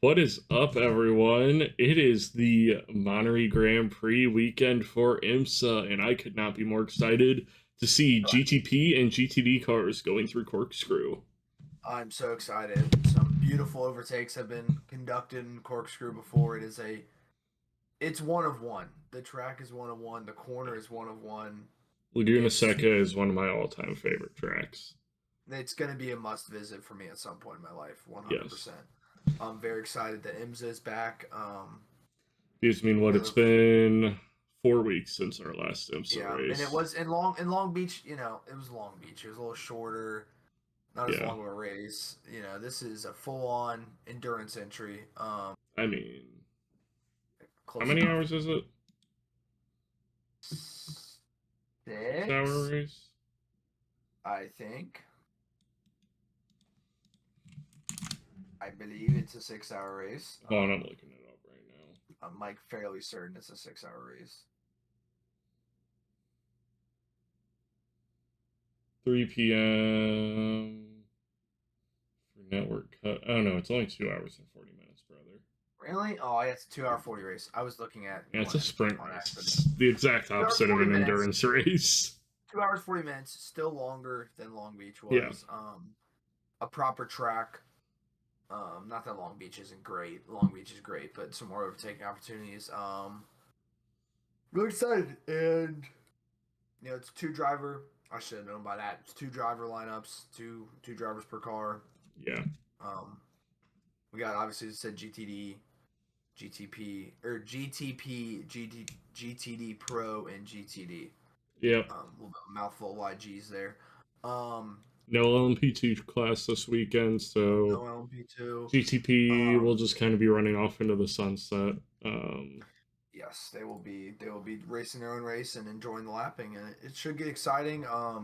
What is up, everyone? It is the Monterey Grand Prix weekend for IMSA, and I could not be more excited to see GTP and GTD cars going through Corkscrew. I'm so excited. Some beautiful overtakes have been conducted in Corkscrew before. It's one of one. The track is one of one. The corner is one of one. Laguna It's Seca is one of my all-time favorite tracks. it's going to be a must visit for me at some point in my life. 100%. Yes. I'm very excited that IMSA is back. Because, it's been 4 weeks since our last IMSA race. And it was in Long Beach. It was Long Beach. It was a little shorter. Not as long of a race. This is a full-on endurance entry. How many hours is it? 6-hour race? I think. I believe it's a 6-hour race. Oh, I'm looking it up right now. I'm like fairly certain it's a 6-hour race. 3 p.m. for network cut. Oh no, it's only 2 hours and 40 minutes, brother. Really? Oh, it's a 2-hour 40 race. I was looking at. Yeah, it's a sprint race. It's the exact opposite of an endurance race. 2 hours 40 minutes, still longer than Long Beach was. Yeah. A proper track. Not that Long Beach isn't great. Long Beach is great, but some more overtaking opportunities. Really excited, and it's a two-driver. I should have known by that. It's two-driver lineups, two drivers per car. Yeah. We got, obviously, it said GTD, GTP, or GTP, GTD Pro, and GTD. Yep. A little bit of mouthful of YGs there. No LMP2 class this weekend, so no LMP2. GTP will just kind of be running off into the sunset. Yes, they will be racing their own race and enjoying the lapping, and it should get exciting. I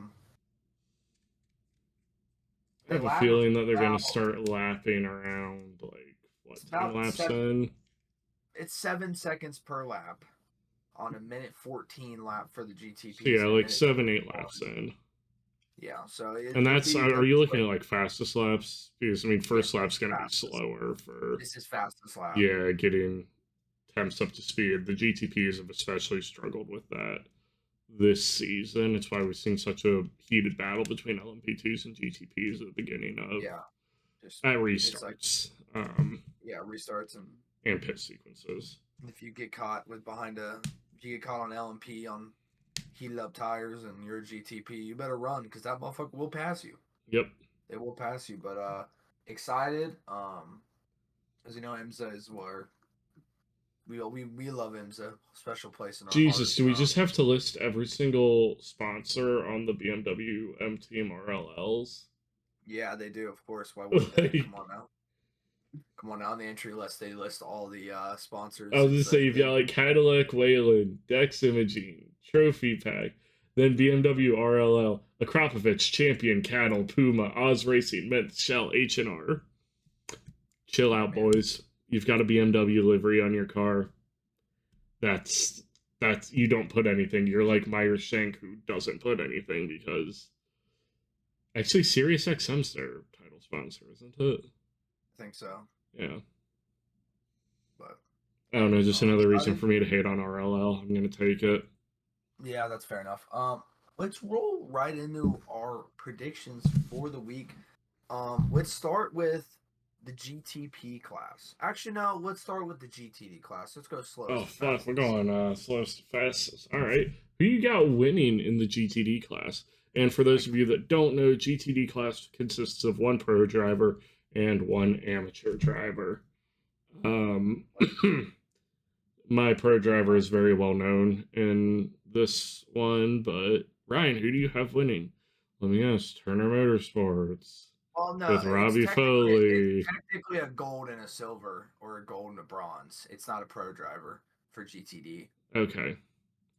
have a feeling that they're going to start lapping around, 10 laps in? It's 7 seconds per lap on a minute 14 lap for the GTP. So yeah, 7-8 laps in. Yeah, so and that's are you looking at fastest laps? Because first lap's going to be slower for. This is fastest lap. Yeah, getting temps up to speed. The GTPs have especially struggled with that this season. It's why we've seen such a heated battle between LMP2s and GTPs at the beginning of at restarts. Restarts and pit sequences. If you get caught on LMP on heated up tires and you're a GTP, you better run because that motherfucker will pass you. Yep. They will pass you, but excited. As you know, IMSA is where we love IMSA. Special place in our Jesus, heart. do we just have to list every single sponsor on the BMW M Team RLLs? Yeah, they do, of course. Why wouldn't they? Come on now, on the entry list, they list all the sponsors. I was just saying, you've got Cadillac Wayland, Dex Imaging, Trophy Pack, then BMW RLL, Akrapovich, Champion, Cattle, Puma, Oz Racing, Mint, Shell, H&R. Chill out, boys. You've got a BMW livery on your car. That's you don't put anything. You're like Meyer Shank, who doesn't put anything because actually SiriusXM's their title sponsor, isn't it? I think so. Yeah. But I don't know, just another reason for me to hate on RLL. I'm gonna take it. Yeah, that's fair enough. Let's roll right into our predictions for the week. Let's start with the GTP class. Actually, no, let's start with the GTD class. Let's go slow. Oh, fuck, we're going slowest to fastest. All right. Who you got winning in the GTD class? And for those of you that don't know, GTD class consists of one pro driver and one amateur driver. My pro driver is very well known in this one, but Ryan, who do you have winning? Let me guess, Turner Motorsports. Well, no, with Robbie Foley. It's technically a gold and a silver, or a gold and a bronze. It's not a pro driver for GTD. Okay.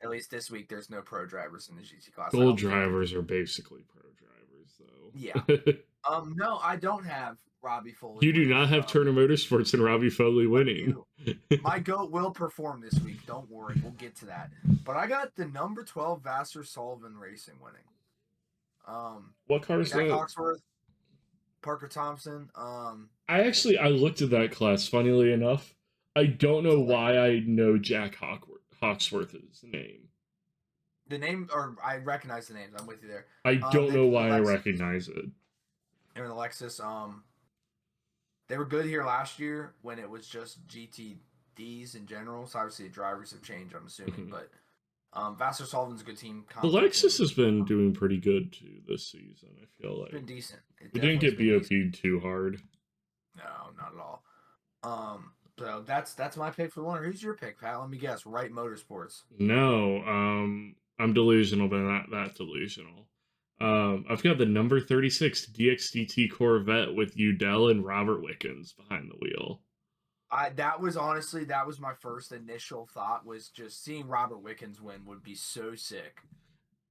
At least this week, there's no pro drivers in the GT class. Gold drivers are basically pro drivers, though. Yeah. No, I don't have Robbie Foley. You do not have Turner Motorsports and Robbie Foley winning. My GOAT will perform this week. Don't worry. We'll get to that. But I got the number 12 Vassar Sullivan Racing winning. What car is that? Coxworth. Parker Thompson. I looked at that class. Funnily enough, I don't know why I know Jack Hawksworth's name. The name, or I recognize the names. I'm with you there. I don't know why I recognize it. Aaron Alexis. They were good here last year when it was just GTDs in general. So obviously drivers have changed, I'm assuming. But Vassar Sullivan's a good team. Alexis has been doing pretty good too this season. I feel like it's been decent. It didn't get BOP'd too hard. No, not at all. So that's my pick for the winner. Who's your pick, Pat? Let me guess. Wright Motorsports. No, I'm delusional, but not that delusional. I've got the number 36 DXDT Corvette with Udell and Robert Wickens behind the wheel. That was my first initial thought, was just seeing Robert Wickens win would be so sick.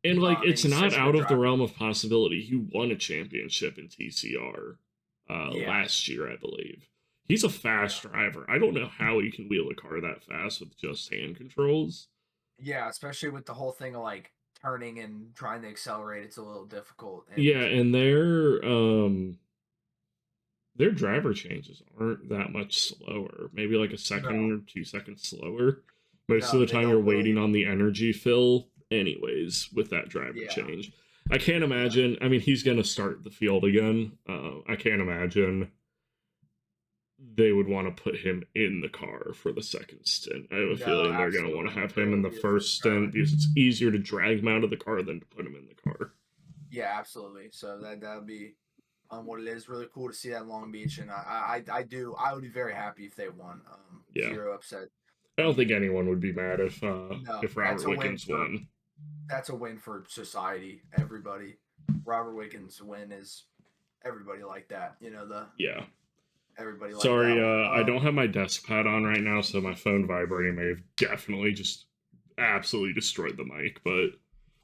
And like, it's not out of the realm of possibility. He won a championship in TCR last year, I believe. He's a fast driver. I don't know how he can wheel a car that fast with just hand controls. Yeah, especially with the whole thing of like turning and trying to accelerate. It's a little difficult. And their driver changes aren't that much slower. Maybe like a second or 2 seconds slower. Most of the time you're waiting on the energy fill anyways with that driver change. I can't imagine. I mean, he's going to start the field again. I can't imagine they would want to put him in the car for the second stint. I have a feeling they're going to want to have him in the first stint because it's easier to drag him out of the car than to put him in the car. Yeah, absolutely. So that would be what it is. Really cool to see that in Long Beach, and I would be very happy if they won. Zero upset. I don't think anyone would be mad if Robert Wickens won. That's a win for society. Everybody. Robert Wickens' win is everybody like that. Everybody. Sorry, I don't have my desk pad on right now, so my phone vibrating may have definitely just absolutely destroyed the mic, but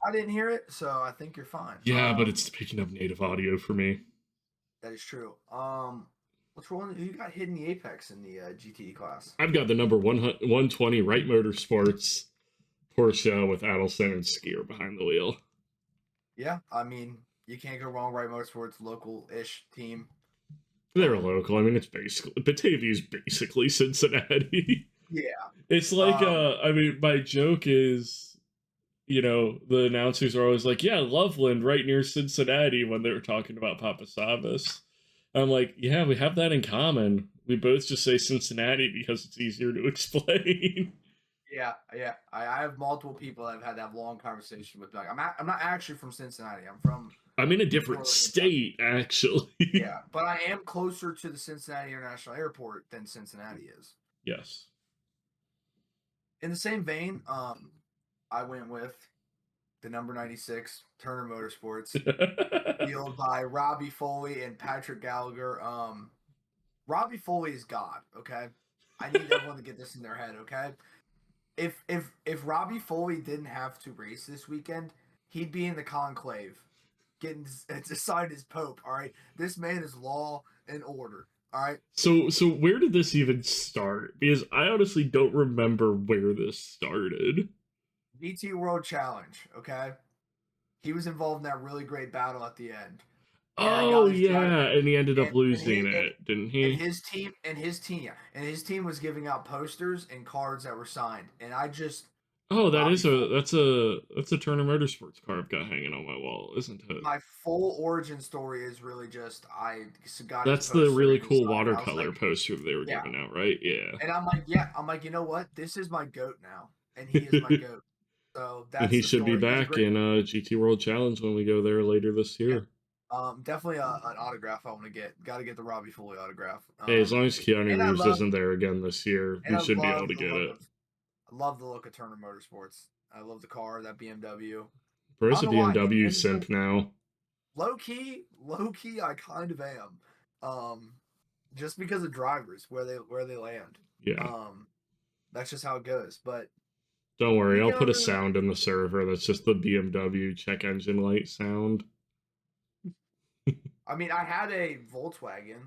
I didn't hear it, so I think you're fine. Yeah, but it's picking up native audio for me. That is true. What's rolling? Who got hit in the Apex in the GTE class? I've got the number 120 Wright Motorsports Porsche with Adelson and Skier behind the wheel. Yeah, I mean, you can't go wrong. Wright Motorsports, local-ish team. They're local. I mean, it's basically Batavia's basically Cincinnati. Yeah, it's like I mean, my joke is, the announcers are always like, "Yeah, Loveland, right near Cincinnati," when they were talking about Papasavis. I'm like, yeah, we have that in common. We both just say Cincinnati because it's easier to explain. Yeah. I have multiple people that I've had that long conversation with. Like, I'm not actually from Cincinnati. I'm in a different state, actually. Yeah, but I am closer to the Cincinnati International Airport than Cincinnati is. Yes. In the same vein, I went with the number 96 Turner Motorsports, fueled by Robbie Foley and Patrick Gallagher. Robbie Foley is God. Okay, I need everyone to get this in their head. Okay, if Robbie Foley didn't have to race this weekend, he'd be in the conclave, getting assigned as Pope. All right, this man is law and order. All right. So where did this even start? Because I honestly don't remember where this started. VT World Challenge. Okay, he was involved in that really great battle at the end. Oh yeah, and he ended up losing it, didn't he? And his team was giving out posters and cards that were signed, and I just. Oh, that's a Turner Motorsports car I've got hanging on my wall, isn't it? My full origin story is really just I got. That's the really cool watercolor poster they were giving out, right? Yeah. And I'm like, you know what? This is my goat now, and he is my goat. So that's. And he should be back in GT World Challenge when we go there later this year. Yeah. Definitely an autograph I want to get. Got to get the Robbie Foley autograph. Hey, as long as Keanu Reeves isn't there again this year, we should be able to get it. I love the look of Turner Motorsports. I love the car, that BMW. Bro's a BMW simp now. Low key, I kind of am. Just because of drivers, where they land. Yeah. That's just how it goes. But don't worry, I'll put a sound in the server that's just the BMW check engine light sound. I mean, I had a Volkswagen.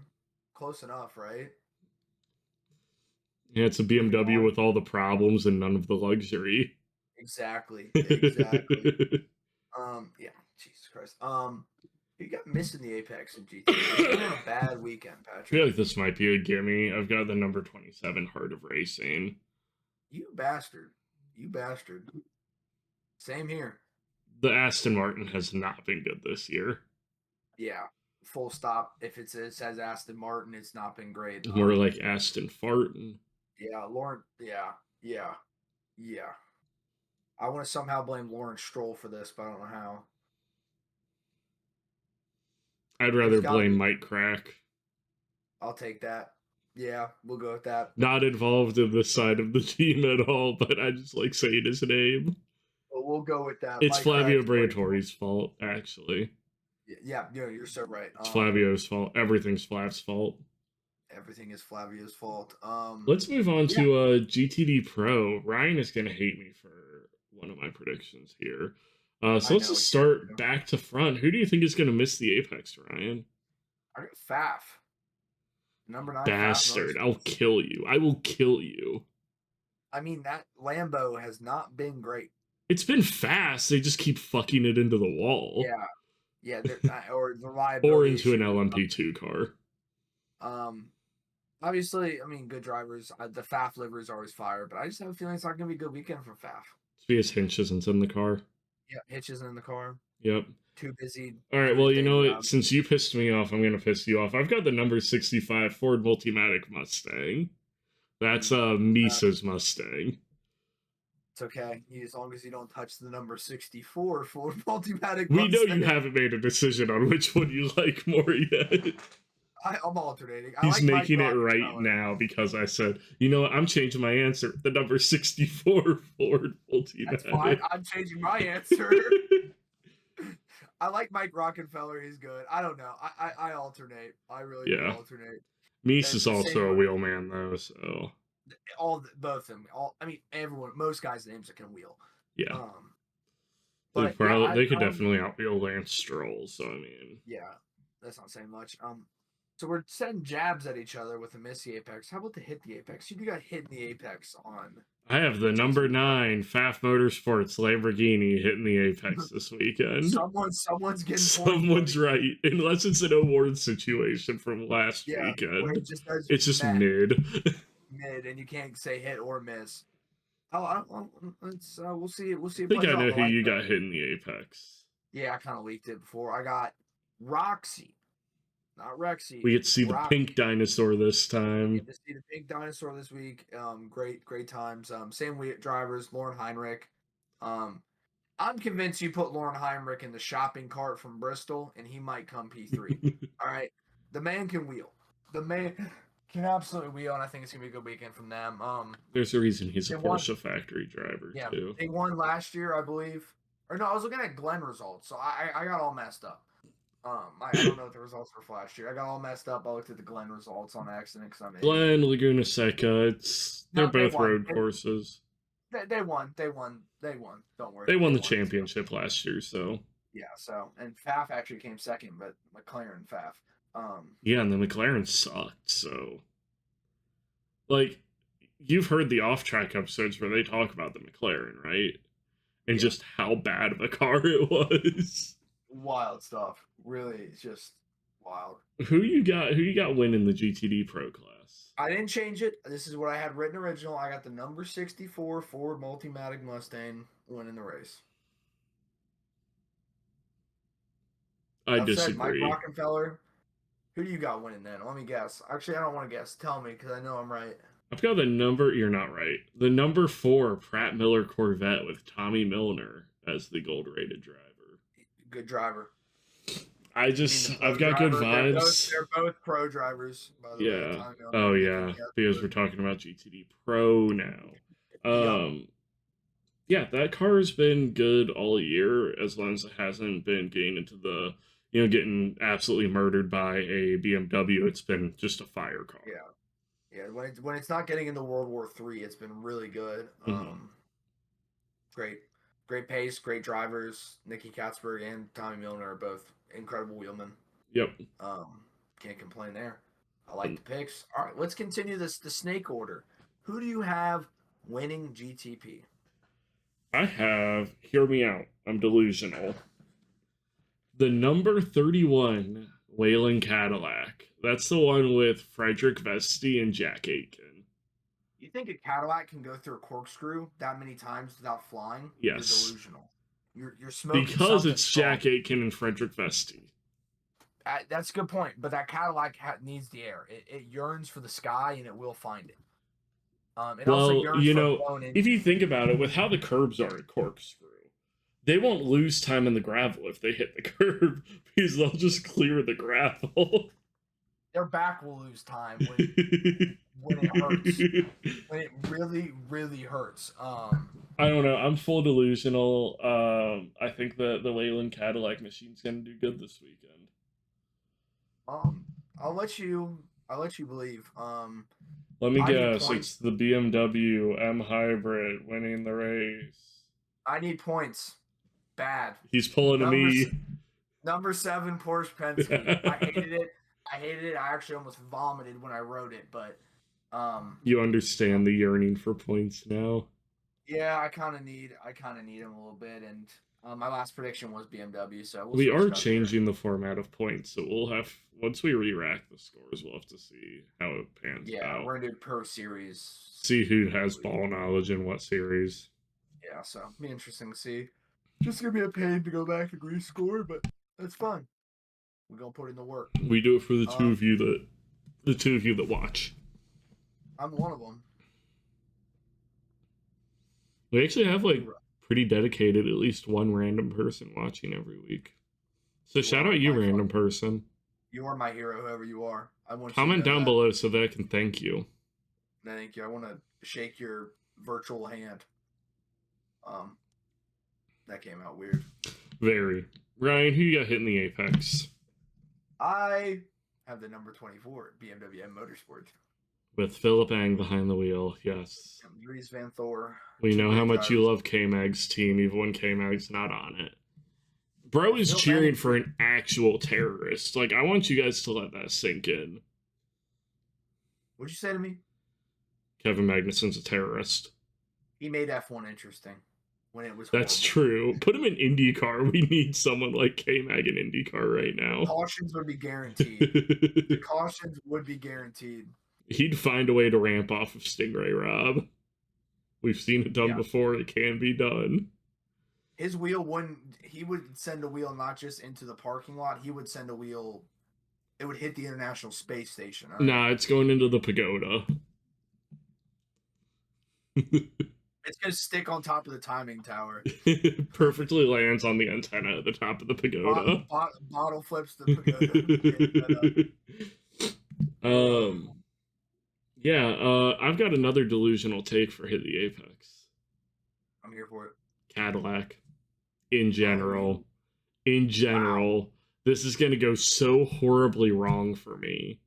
Close enough, right? Yeah, it's a BMW with all the problems and none of the luxury. Exactly. Yeah, Jesus Christ. You got missing the Apex in GT. You're having a bad weekend, I Patrick. feel like this might be a gimme. I've got the number 27 Heart of Racing. You bastard. You bastard. Same here. The Aston Martin has not been good this year. Yeah. Full stop. If it says Aston Martin, it's not been great. More like Aston Fartin. Yeah, Lauren. Yeah. I want to somehow blame Lawrence Stroll for this, but I don't know how. I'd rather blame Mike Crack. I'll take that. Yeah, we'll go with that. Not involved in the side of the team at all, but I just like saying his name. But we'll go with that. It's Mike Flavio Crack's Briatore's fault, actually. Yeah, you're so right. It's Flavio's fault. Everything's Flav's fault. Everything is Flavio's fault. Let's move on to GTD Pro. Ryan is going to hate me for one of my predictions here. So let's just start back to front. Who do you think is going to miss the Apex, Ryan? I got Faf. Number 9. Bastard. I'll kill you. I will kill you. I mean, that Lambo has not been great. It's been fast. They just keep fucking it into the wall. Yeah, or the reliability. Or into an LMP2 car. Obviously, I mean, good drivers. The Faf livery is always fire, but I just have a feeling it's not going to be a good weekend for Faf. It's because Hinch isn't in the car. Yeah, Hitch isn't in the car. Yep. Too busy. All right, well, you know what? Since you pissed me off, I'm going to piss you off. I've got the number 65 Ford Multimatic Mustang. That's Misa's Mustang. It's okay. As long as you don't touch the number 64 Ford Multimatic Mustang. We know you haven't made a decision on which one you like more yet. I'm alternating. He's making it right now because I said, you know what? I'm changing my answer. The number 64 Ford Multimatic. That's fine. I'm changing my answer. I like Mike Rockefeller. He's good. I don't know. I alternate. I really do alternate. Mies is also a wheel man, though, so. Both of them. Everyone, most guys in IMSA can wheel. Yeah. But they could definitely outwheel Lance Stroll, so I mean. Yeah, that's not saying much. So we're setting jabs at each other with the miss the Apex. How about the hit the Apex? You got hit in the Apex on. I have the number 9 Pfaff Motorsports Lamborghini hitting the Apex this weekend. Someone's getting. Someone's right, unless it's an award situation from last weekend. It's just mid. Mid, and you can't say hit or miss. We'll see. We'll see. I think I know who you got hitting the Apex. Yeah, I kind of leaked it before. I got Roxy. Not Rexy. We get to see the pink dinosaur this time. We get to see the pink dinosaur this week. Great times. Same week drivers, Lauren Heinrich. I'm convinced you put Lauren Heinrich in the shopping cart from Bristol, and he might come P3. All right, the man can wheel. The man can absolutely wheel, and I think it's gonna be a good weekend from them. There's a reason he's a Porsche factory driver too. They won last year, I believe. Or no, I was looking at Glenn results, so I got all messed up. I don't know what the results were for last year. I got all messed up. I looked at the Glen results on accident because I'm Glen, Laguna Seca. They're both road courses. They won. Don't worry. They won the championship last year, so. Yeah. So and Pfaff actually came second, but McLaren Pfaff. Yeah, and the McLaren sucked. So, like, you've heard the off-track episodes where they talk about the McLaren, right? And just how bad of a car it was. Wild stuff. Really, it's just wild. Who you got winning the GTD Pro class? I didn't change it. This is what I had written original. I got the number 64 Ford Multimatic Mustang winning the race. I disagree. Mike Rockefeller. Who do you got winning then? Let me guess. Actually, I don't want to guess. Tell me, because I know I'm right. I've got the number. You're not right. The number 4 Pratt Miller Corvette with Tommy Milner as the gold-rated driver. Good driver. I've got good vibes. They're both pro drivers, by the way. Oh yeah, because we're talking about GTD Pro now. Yeah, that car has been good all year as long as it hasn't been getting into the, getting absolutely murdered by a BMW. It's been just a fire car. Yeah. When it's not getting into World War III, it's been really good. Great pace, great drivers. Nicky Katzberg and Tommy Milner are both incredible wheelmen. Yep. Can't complain there. I like the picks. All right, let's continue the snake order. Who do you have winning GTP? I have, hear me out, I'm delusional. The number 31 Wayland Cadillac. That's the one with Frederick Vesti and Jack Aitken. You think a Cadillac can go through a corkscrew that many times without flying? Yes. You're delusional. You're smoking because it's strong. Jack Aitken and Frederick Vesti. That's a good point, but that Cadillac needs the air. It yearns for the sky, and it will find it. It also yearns for a blown engine. If you think about it, with how the curbs are at Corkscrew, they won't lose time in the gravel if they hit the curb because they'll just clear the gravel. Their back will lose time when it hurts. When it really, really hurts. I don't know. I'm full delusional. I think the Leyland Cadillac machine's gonna do good this weekend. I'll let you believe. Let me guess. It's the BMW M Hybrid winning the race. I need points. Bad. He's pulling to me. Number 7 Porsche Penske. I hated it. I actually almost vomited when I wrote it, but you understand the yearning for points now. Yeah, I kind of need him a little bit, and my last prediction was BMW, so we are changing the format of points, so we'll have once we re-rack the scores, we'll have to see how it pans out. Yeah, we're gonna do per series. See who has ball knowledge in what series. Yeah, so it'll be interesting to see. Just gonna be a pain to go back and rescore, but that's fun. We're gonna put in the work. We do it for the two of you that watch. I'm one of them. We actually have pretty dedicated, at least one random person watching every week. So shout out you, random person. You are my hero, whoever you are. I want comment down below so that I can thank you. Thank you. I want to shake your virtual hand. That came out weird. Very. Ryan, who you got hitting the apex? I have the number 24 BMW M Motorsport. With Philip Ang behind the wheel, yes. Dries Van Thor. We know how much you love K-Mag's team, even when K-Mag's not on it. Bro is cheering for an actual terrorist. Like, I want you guys to let that sink in. What'd you say to me? Kevin Magnuson's a terrorist. He made F1 interesting when it was That's true. Put him in IndyCar. We need someone like K-Mag in IndyCar right now. Cautions would be guaranteed. The cautions would be guaranteed. He'd find a way to ramp off of Stingray Rob. We've seen it done before. It can be done. His wheel he would send a wheel not just into the parking lot. He would send a wheel. It would hit the International Space Station. Right? Nah, it's going into the pagoda. It's going to stick on top of the timing tower. Perfectly lands on the antenna at the top of the pagoda. Bottle flips the pagoda. Yeah, I've got another delusional take for Hit the Apex. I'm here for it. Cadillac. In general. Wow. This is going to go so horribly wrong for me.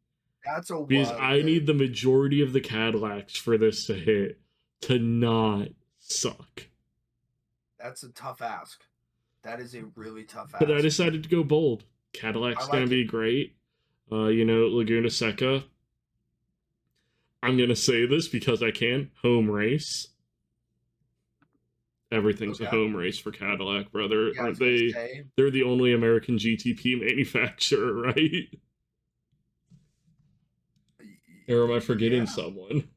That's a because I need the majority of the Cadillacs for this to hit to not suck. That's a tough ask. That is a really tough ask. But I decided to go bold. Cadillac's going to be great. Laguna Seca. I'm going to say this because I can. Home race. Everything's a home race for Cadillac, brother. Aren't they? They're the only American GTP manufacturer, right? Or am I forgetting someone?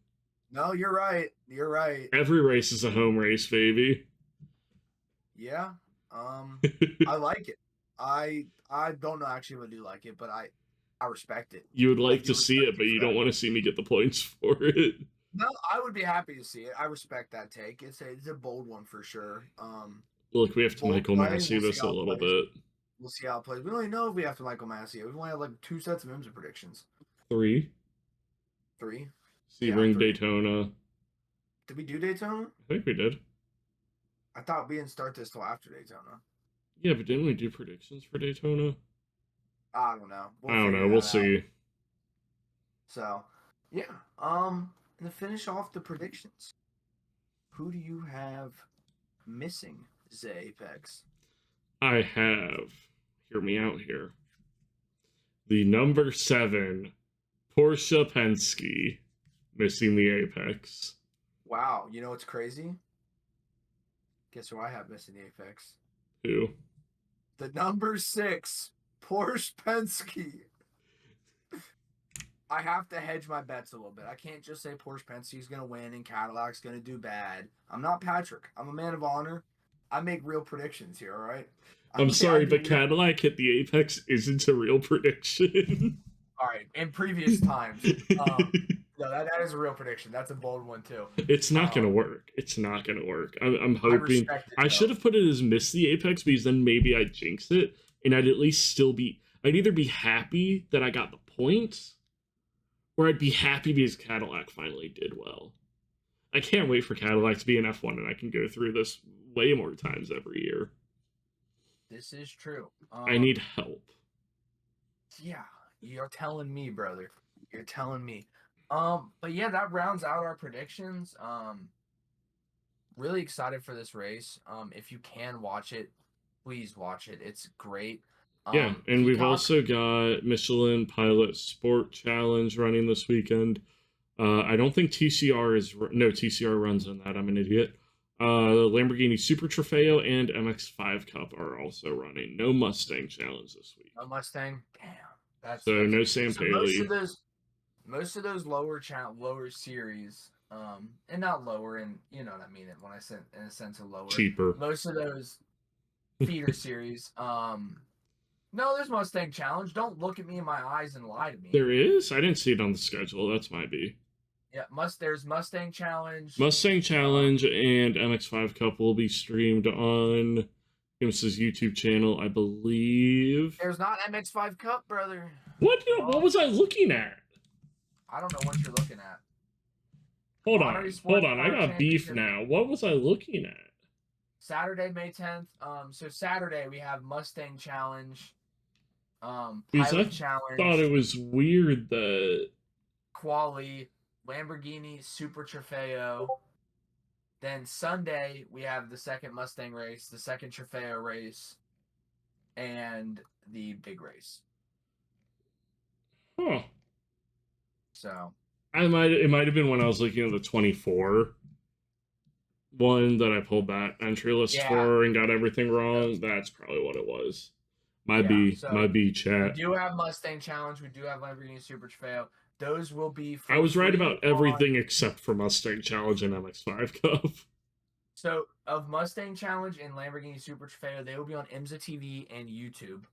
No, you're right. You're right. Every race is a home race, baby. Yeah. I like it. I don't know actually if I do like it, but I respect it. You would like to see it, but you don't want to see me get the points for it. No, I would be happy to see it. I respect that take. It's a bold one for sure. Look, we have to Michael Massey this a little bit. We'll see how it plays. We don't even know if we have to Michael Massey. We've only had like 2 sets of IMSA predictions. 3. Sebring, Daytona. Did we do Daytona? I think we did. I thought we didn't start this till after Daytona. Yeah, but didn't we do predictions for Daytona? I don't know. We'll see. So, yeah. And to finish off the predictions, who do you have missing the Apex? I have, hear me out here, the number 7 Porsche Penske missing the Apex. Wow, you know what's crazy? Guess who I have missing the Apex? Who? the number 6 Porsche Penske. I have to hedge my bets a little bit. I can't just say Porsche Penske's going to win and Cadillac's going to do bad. I'm not Patrick. I'm a man of honor. I make real predictions here, all right? I'm sorry, but Cadillac hit the apex isn't a real prediction. All right, in previous times. No, that is a real prediction. That's a bold one, too. It's not going to work. It's not going to work. I'm hoping. I should have put it as miss the apex because then maybe I'd jinx it and I'd at least still be. I'd either be happy that I got the points or I'd be happy because Cadillac finally did well. I can't wait for Cadillac to be an F1 and I can go through this way more times every year. This is true. I need help. Yeah, you're telling me, brother. You're telling me. But yeah, that rounds out our predictions. Really excited for this race. If you can watch it, please watch it. It's great. Yeah, and we've also got Michelin Pilot Sport Challenge running this weekend. I don't think TCR runs on that. I'm an idiot. Lamborghini Super Trofeo and MX5 Cup are also running. No Mustang Challenge this week. No Mustang? Damn. That's no Sam Paley. Most of those lower series, and not lower, and you know what I mean when I said in a sense of lower. Cheaper. Most of those feeder series, no, there's Mustang Challenge. Don't look at me in my eyes and lie to me. There is? I didn't see it on the schedule. That's my B. Yeah, there's Mustang Challenge. Mustang Challenge and MX5 Cup will be streamed on IMSA's YouTube channel, I believe. There's not MX5 Cup, brother. What was I looking at? I don't know what you're looking at. Hold on. I got beef now. What was I looking at? Saturday, May 10th. So Saturday we have Mustang Challenge. Pilot Challenge. I thought it was weird that Quali, Lamborghini Super Trofeo. Then Sunday we have the second Mustang race, the second Trofeo race, and the big race. Huh. So it might have been when I was looking at the 24 one that I pulled that entry list for and got everything wrong. That's probably what it was. My B chat. We do have Mustang Challenge. We do have Lamborghini Super Trofeo. Those will be. I was right about everything except for Mustang Challenge and MX5 Cup. So of Mustang Challenge and Lamborghini Super Trofeo, they will be on IMSA TV and YouTube.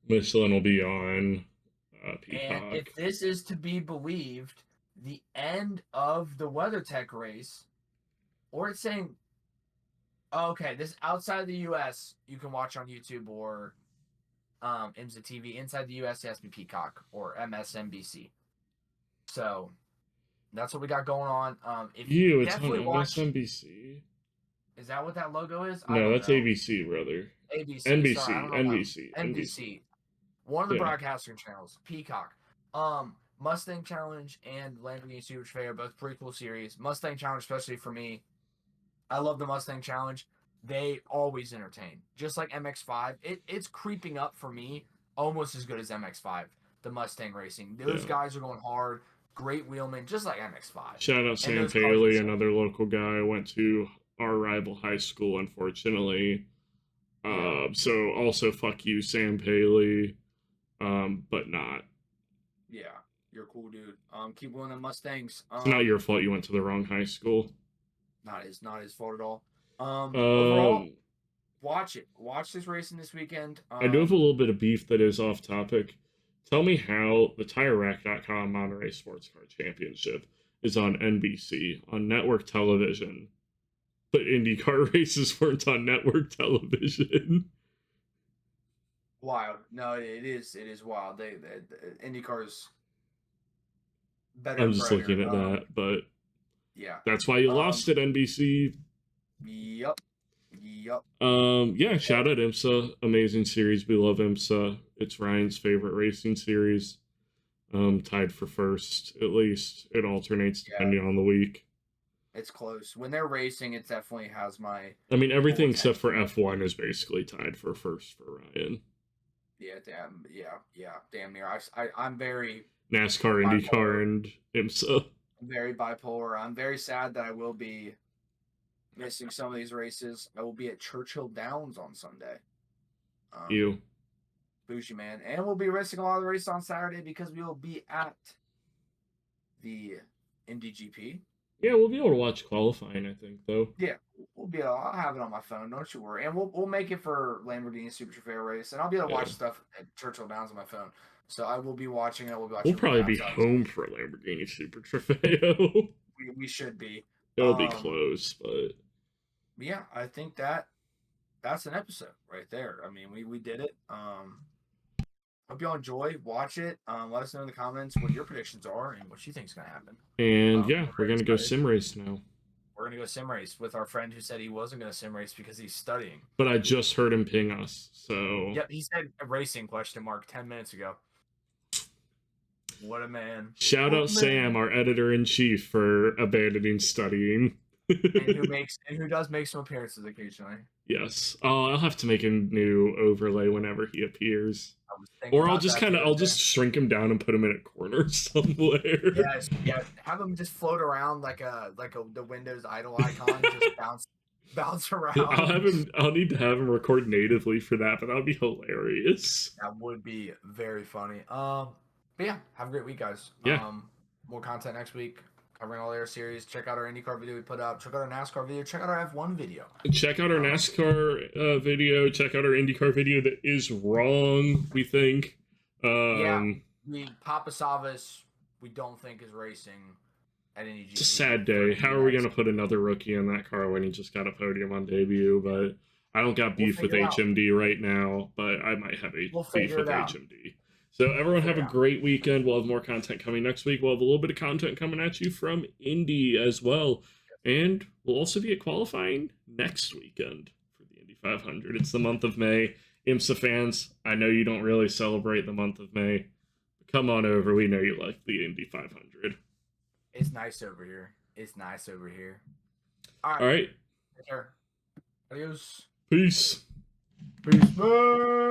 Michelin will be on Peacock. And if this is to be believed, the end of the WeatherTech race, or it's saying, okay, this outside the U.S. you can watch on YouTube or IMSA TV. Inside the U.S. it has to be Peacock or MSNBC. So that's what we got going on. It's on MSNBC. Is that what that logo is? No, that's ABC, brother. ABC. NBC. NBC. One of the broadcasting channels. Peacock. Mustang Challenge and Lamborghini Super Trofeo are both pretty cool series. Mustang Challenge, especially for me. I love the Mustang Challenge. They always entertain. Just like MX5. It's creeping up for me almost as good as MX5. The Mustang racing. Those guys are going hard. Great wheelmen, just like MX5. Shout out Sam Paley, another local guy. I went to our rival high school, unfortunately. So also fuck you, Sam Paley. But not. Yeah, you're a cool dude. Keep winning the Mustangs. It's not your fault you went to the wrong high school. Not his fault at all. Overall, watch it. Watch this racing this weekend. I do have a little bit of beef that is off topic. Tell me how the TireRack.com Monterey Sports Car Championship is on NBC, on network television, but IndyCar races weren't on network television. Wild. No, it is wild. They IndyCar's better. I'm just looking at that, but yeah, that's why you lost at NBC. Yep. Yeah, shout out IMSA. Amazing series. We love IMSA. It's Ryan's favorite racing series. Tied for first, at least. It alternates depending on the week. It's close. When they're racing, it definitely has my... I mean, everything except for F1 is basically tied for first for Ryan. Yeah, damn near. I'm very... NASCAR, IndyCar, and IMSA. I'm very bipolar. I'm very sad that I will be missing some of these races. I will be at Churchill Downs on Sunday. You. Bougie man. And we'll be racing a lot of the races on Saturday because we will be at the Indy GP. Yeah, we'll be able to watch qualifying, I think, though. Yeah, I'll have it on my phone. Don't you worry. And we'll make it for Lamborghini Super Trofeo race, and I'll be able to watch stuff at Churchill Downs on my phone. So I will be watching it. We'll probably be home for Lamborghini Super Trofeo. We should be. It'll be close, but yeah, I think that's an episode right there. I mean, we did it. Hope y'all enjoy. Watch it. Let us know in the comments what your predictions are and what you think is going to happen. And yeah, we're going to go sim race now. We're going to go sim race with our friend who said he wasn't going to sim race because he's studying. But I just heard him ping us, so... Yep, he said racing ? 10 minutes ago. What a man. Shout out Sam, our editor-in-chief, for abandoning studying. and who does make some appearances occasionally. Yes. I'll have to make a new overlay whenever he appears. Or I'll just shrink him down and put him in a corner somewhere. Yes, yeah. Have him just float around like the Windows idle icon, just bounce around. I'll need to have him record natively for that, but that'll be hilarious. That would be very funny. But yeah, have a great week, guys. Yeah. More content next week. Covering all their series. Check out our IndyCar video we put up. Check out our NASCAR video. Check out our F1 video. Check out our NASCAR video. Check out our IndyCar video that is wrong, we think. Papa Savas, we don't think is racing at any GP. It's a sad day. How are we going to put another rookie in that car when he just got a podium on debut? But I don't got beef with HMD right now, but I might have beef with HMD. So everyone have a great weekend. We'll have more content coming next week. We'll have a little bit of content coming at you from Indy as well. And we'll also be at qualifying next weekend for the Indy 500. It's the month of May. IMSA fans, I know you don't really celebrate the month of May. But come on over. We know you like the Indy 500. It's nice over here. All right. Take care. Adios. Peace. Peace. Bye.